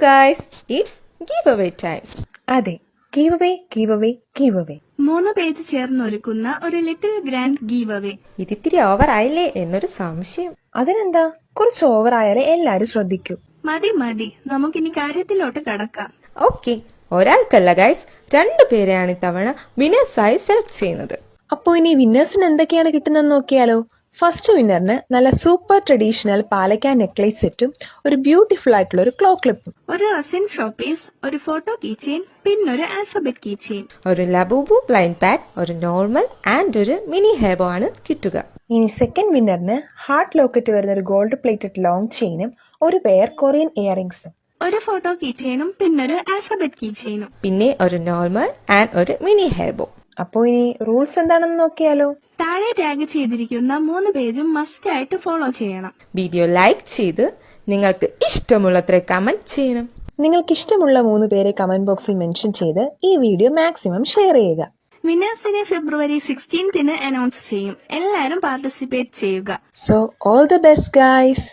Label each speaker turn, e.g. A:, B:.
A: guys, it's giveaway time.
B: അതെ, give away.
C: 3 page ചേർന്നൊരുക്കുന്ന ഒരു ലിറ്റിൽ ഗ്രാൻഡ് ഗീവ് അവേ.
A: ഇതിത്തിരി ഓവർ ആയില്ലേ എന്നൊരു സംശയം.
B: അതിനെന്താ, കുറച്ച് ഓവർ ആയാലേ എല്ലാരും ശ്രദ്ധിക്കൂ.
C: മതി, നമുക്കിനി കാര്യത്തിലോട്ട് കടക്കാം.
A: ഓക്കെ, ഒരാൾക്കല്ല ഗൈസ്, 2 പേരെയാണ് ഇത്തവണ വിന്നേഴ്സായി സെലക്ട് ചെയ്യുന്നത്.
B: അപ്പോ ഇനി വിന്നേഴ്സിന് എന്തൊക്കെയാണ് കിട്ടുന്നത് നോക്കിയാലോ. ഫസ്റ്റ് വിന്നറിന് നല്ല സൂപ്പർ ട്രഡീഷണൽ പാലക്ക നെക്ലേസ് സെറ്റും ഒരു ബ്യൂട്ടിഫുൾ ആയിട്ടുള്ള ഒരു ക്ലോ ക്ലിപ്പും,
C: ഒരു റസിൻ ഷോപ്പീസ്, ഒരു ഫോട്ടോ കീ ചെയിൻ, പിന്നെ ഒരു ആൽഫബറ്റ് കീ ചെയിൻ,
A: ഒരു ലബൂബു പ്ലൈൻ പാക്ക്, ഒരു നോർമൽ ആൻഡ് ഒരു മിനി ഹെയർ ബോ ആണ് കിട്ടുക.
B: ഇനി സെക്കൻഡ് വിന്നറിന് ഹാർട്ട് ലോക്കറ്റ് വരുന്ന ഒരു ഗോൾഡ് പ്ലേറ്റഡ് ലോങ് ചെയിനും ഒരു പെയർ കൊറിയൻ ഇയറിംഗ്സും,
C: ഒരു ഫോട്ടോ കീ ചെയിനും പിന്നൊരു ആൽഫബറ്റ് കീ ചെയിനും,
A: പിന്നെ ഒരു നോർമൽ ആൻഡ് ഒരു മിനി ഹെയർ ബോ.
B: അപ്പോ ഇനി റൂൾസ് എന്താണെന്ന് നോക്കിയാലോ.
C: താഴെ ടാഗ് ചെയ്തിരിക്കുന്ന 3 പേജും മസ്റ്റ് ആയിട്ട് ഫോളോ ചെയ്യണം.
A: വീഡിയോ ലൈക്ക് ചെയ്ത് നിങ്ങൾക്ക് ഇഷ്ടമുള്ളത്ര കമന്റ് ചെയ്യണം.
B: നിങ്ങൾക്ക് ഇഷ്ടമുള്ള 3 പേരെ കമന്റ് ബോക്സിൽ മെൻഷൻ ചെയ്ത് ഈ വീഡിയോ മാക്സിമം ഷെയർ ചെയ്യുക.
C: വിന്നേഴ്സിനെ ഫെബ്രുവരി 16 അനൗൺസ് ചെയ്യും. എല്ലാവരും പാർട്ടിസിപ്പേറ്റ് ചെയ്യുക.
B: So all the best guys.